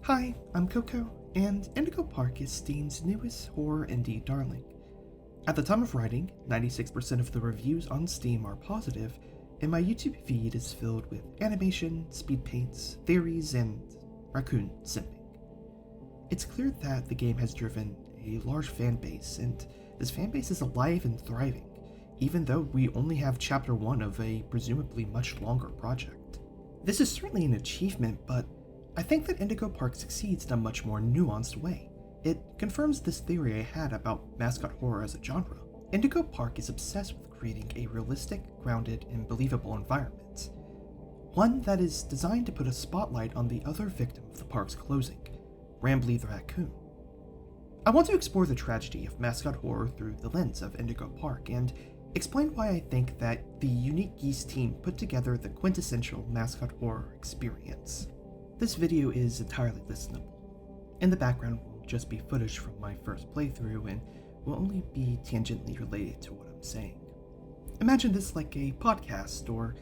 Hi, I'm Coco, and Indigo Park is Steam's newest horror indie darling. At the time of writing, 96% of the reviews on Steam are positive, and my YouTube feed is filled with animation, speed paints, theories, and raccoon simping. It's clear that the game has driven a large fan base, and this fan base is alive and thriving, even though we only have Chapter 1 of a presumably much longer project. This is certainly an achievement, but I think that Indigo Park succeeds in a much more nuanced way. It confirms this theory I had about mascot horror as a genre. Indigo Park is obsessed with creating a realistic, grounded, and believable environment. One that is designed to put a spotlight on the other victim of the park's closing, Rambly the raccoon. I want to explore the tragedy of mascot horror through the lens of Indigo Park and explain why I think that the Unique Geese team put together the quintessential mascot horror experience. This video is entirely listenable. In the background will just be footage from my first playthrough and will only be tangentially related to what I'm saying. Imagine this like a podcast, or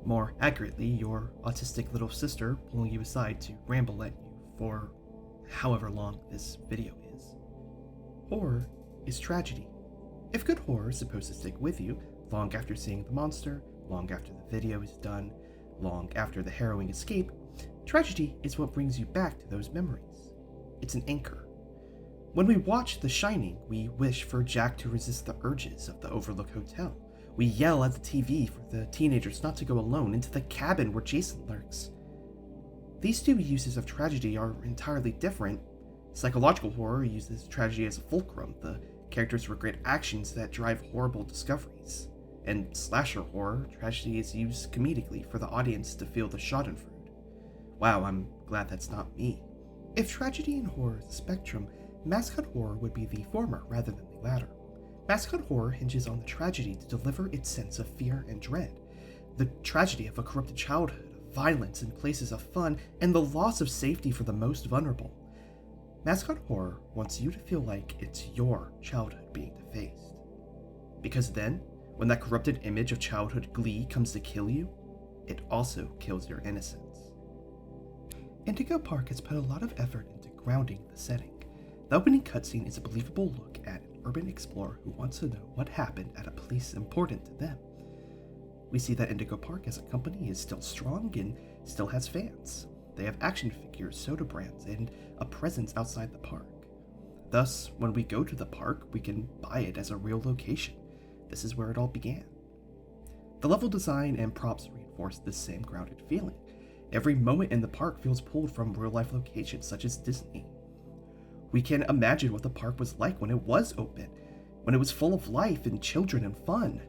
more accurately, your autistic little sister pulling you aside to ramble at you for however long this video is. Horror is tragedy. If good horror is supposed to stick with you long after seeing the monster, long after the video is done, long after the harrowing escape, tragedy is what brings you back to those memories. It's an anchor. When we watch The Shining, we wish for Jack to resist the urges of the Overlook Hotel. We yell at the TV for the teenagers not to go alone into the cabin where Jason lurks. These two uses of tragedy are entirely different. Psychological horror uses tragedy as a fulcrum. The characters regret actions that drive horrible discoveries. And slasher horror, tragedy is used comedically for the audience to feel the schadenfreude. Wow, I'm glad that's not me. If tragedy and horror is a spectrum, mascot horror would be the former rather than the latter. Mascot horror hinges on the tragedy to deliver its sense of fear and dread. The tragedy of a corrupted childhood, of violence in places of fun, and the loss of safety for the most vulnerable. Mascot horror wants you to feel like it's your childhood being defaced. Because then, when that corrupted image of childhood glee comes to kill you, it also kills your innocence. Indigo Park has put a lot of effort into grounding the setting. The opening cutscene is a believable look at an urban explorer who wants to know what happened at a place important to them. We see that Indigo Park as a company is still strong and still has fans. They have action figures, soda brands, and a presence outside the park. Thus, when we go to the park, we can buy it as a real location. This is where it all began. The level design and props reinforce this same grounded feeling. Every moment in the park feels pulled from real-life locations such as Disney. We can imagine what the park was like when it was open, when it was full of life and children and fun.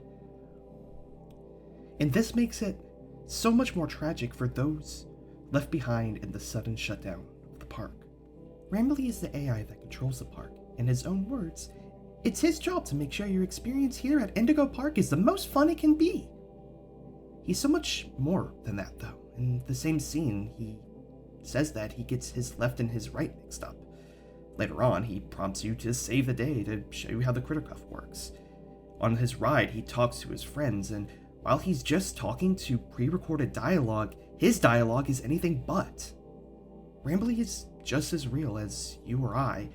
And this makes it so much more tragic for those left behind in the sudden shutdown of the park. Rambly is the AI that controls the park. In his own words, it's his job to make sure your experience here at Indigo Park is the most fun it can be. He's so much more than that, though. In the same scene, he says that he gets his left and his right mixed up. Later on, he prompts you to save the day to show you how the critter cuff works. On his ride, he talks to his friends, and while he's just talking to pre-recorded dialogue, his dialogue is anything but. Rambly is just as real as you or I,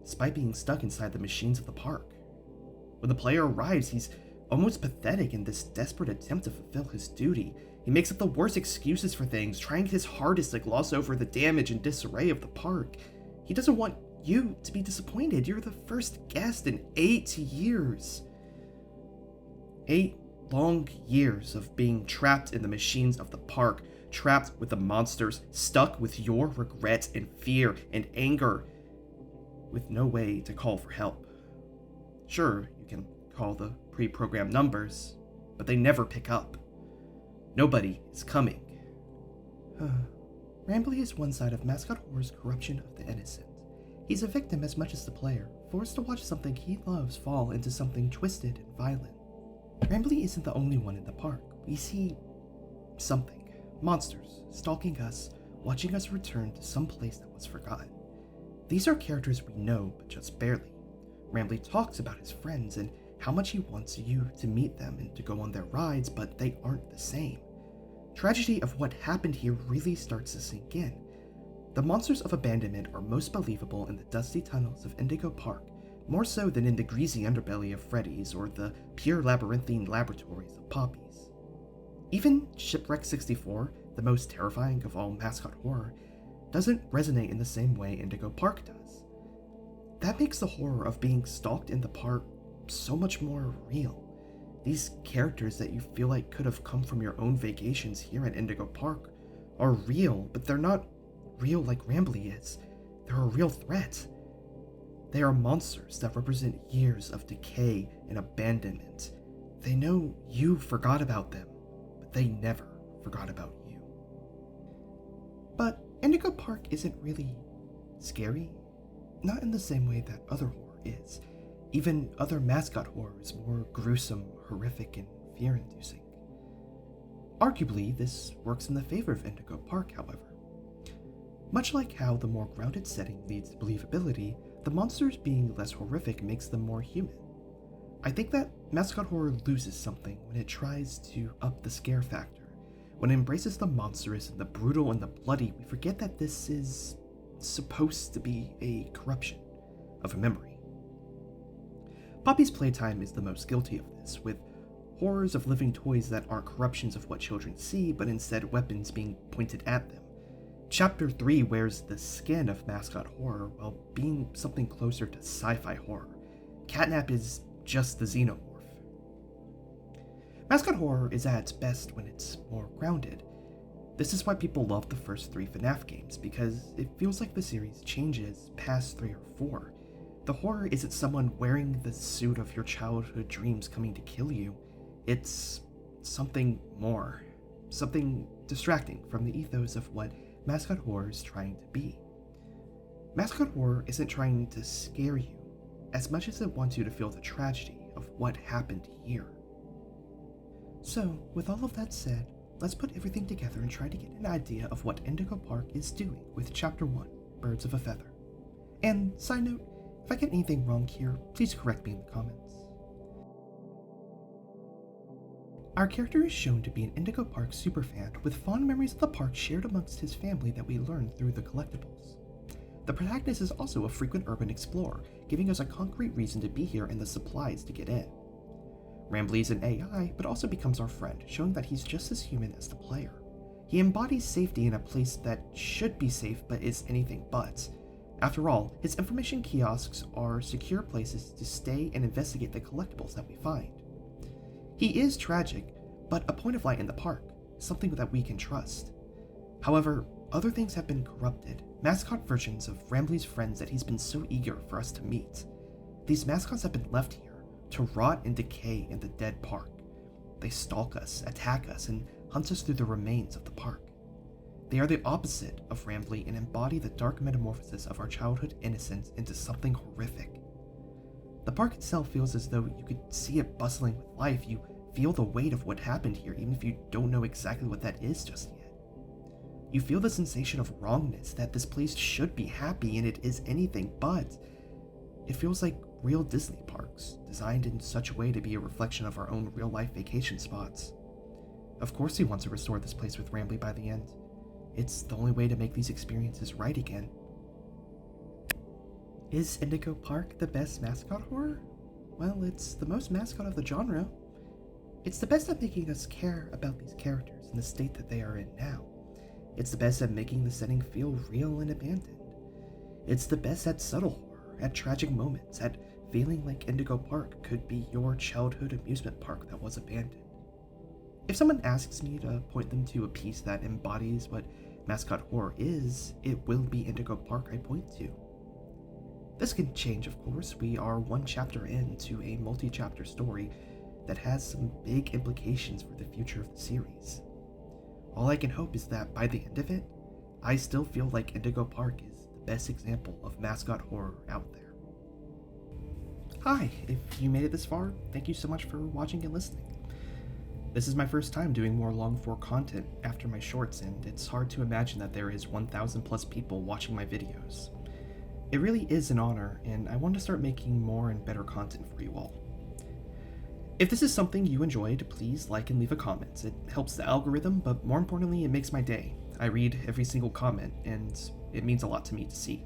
despite being stuck inside the machines of the park. When the player arrives, he's almost pathetic in this desperate attempt to fulfill his duty. He makes up the worst excuses for things, trying his hardest to gloss over the damage and disarray of the park. He doesn't want you to be disappointed. You're the first guest in 8 years. 8 long years of being trapped in the machines of the park, trapped with the monsters, stuck with your regrets and fear and anger, with no way to call for help. Sure, you can call the pre-programmed numbers, but they never pick up. Nobody is coming. Rambly is one side of mascot horror's corruption of the innocent. He's a victim as much as the player, forced to watch something he loves fall into something twisted and violent. Rambly isn't the only one in the park. We see something. Monsters stalking us, watching us return to some place that was forgotten. These are characters we know, but just barely. Rambly talks about his friends and how much he wants you to meet them and to go on their rides, but they aren't the same. Tragedy of what happened here really starts to sink in. The monsters of abandonment are most believable in the dusty tunnels of Indigo Park, more so than in the greasy underbelly of Freddy's or the pure labyrinthine laboratories of Poppy's. Even Shipwreck 64, the most terrifying of all mascot horror, doesn't resonate in the same way Indigo Park does. That makes the horror of being stalked in the park so much more real. These characters that you feel like could have come from your own vacations here at Indigo Park are real, but they're not real like Rambly is. They're a real threat. They are monsters that represent years of decay and abandonment. They know you forgot about them, but they never forgot about you. But Indigo Park isn't really scary. Not in the same way that other horror is. Even other mascot horror is more gruesome, horrific, and fear-inducing. Arguably, this works in the favor of Indigo Park, however. Much like how the more grounded setting leads to believability, the monsters being less horrific makes them more human. I think that mascot horror loses something when it tries to up the scare factor. When it embraces the monstrous and the brutal and the bloody, we forget that this is supposed to be a corruption of a memory. Poppy's Playtime is the most guilty of this, with horrors of living toys that aren't corruptions of what children see, but instead weapons being pointed at them. Chapter 3 wears the skin of mascot horror while being something closer to sci-fi horror. Catnap is just the xenomorph. Mascot horror is at its best when it's more grounded. This is why people love the first 3 FNAF games, because it feels like the series changes past 3 or 4. The horror isn't someone wearing the suit of your childhood dreams coming to kill you. It's something more. Something distracting from the ethos of what mascot horror is trying to be. Mascot horror isn't trying to scare you as much as it wants you to feel the tragedy of what happened here. So, with all of that said, let's put everything together and try to get an idea of what Indigo Park is doing with Chapter 1, Birds of a Feather. And side note, if I get anything wrong here, please correct me in the comments. Our character is shown to be an Indigo Park superfan with fond memories of the park shared amongst his family that we learn through the collectibles. The protagonist is also a frequent urban explorer, giving us a concrete reason to be here and the supplies to get in. Rambly is an AI, but also becomes our friend, showing that he's just as human as the player. He embodies safety in a place that should be safe but is anything but. After all, his information kiosks are secure places to stay and investigate the collectibles that we find. He is tragic, but a point of light in the park, something that we can trust. However, other things have been corrupted, mascot versions of Rambly's friends that he's been so eager for us to meet. These mascots have been left here to rot and decay in the dead park. They stalk us, attack us, and hunt us through the remains of the park. They are the opposite of Rambly and embody the dark metamorphosis of our childhood innocence into something horrific. The park itself feels as though you could see it bustling with life. You feel the weight of what happened here, even if you don't know exactly what that is just yet. You feel the sensation of wrongness, that this place should be happy and it is anything but. It feels like real Disney parks, designed in such a way to be a reflection of our own real-life vacation spots. Of course he wants to restore this place with Rambly by the end. It's the only way to make these experiences right again. Is Indigo Park the best mascot horror? Well, it's the most mascot of the genre. It's the best at making us care about these characters in the state that they are in now. It's the best at making the setting feel real and abandoned. It's the best at subtle horror, at tragic moments, at feeling like Indigo Park could be your childhood amusement park that was abandoned. If someone asks me to point them to a piece that embodies what mascot horror is, it will be Indigo Park I point to. This can change, of course. We are one chapter into a multi-chapter story that has some big implications for the future of the series. All I can hope is that by the end of it, I still feel like Indigo Park is the best example of mascot horror out there. Hi, if you made it this far, thank you so much for watching and listening. This is my first time doing more long-form content after my shorts, and it's hard to imagine that there is 1,000 plus people watching my videos. It really is an honor, and I want to start making more and better content for you all. If this is something you enjoyed, please like and leave a comment. It helps the algorithm, but more importantly, it makes my day. I read every single comment, and it means a lot to me to see.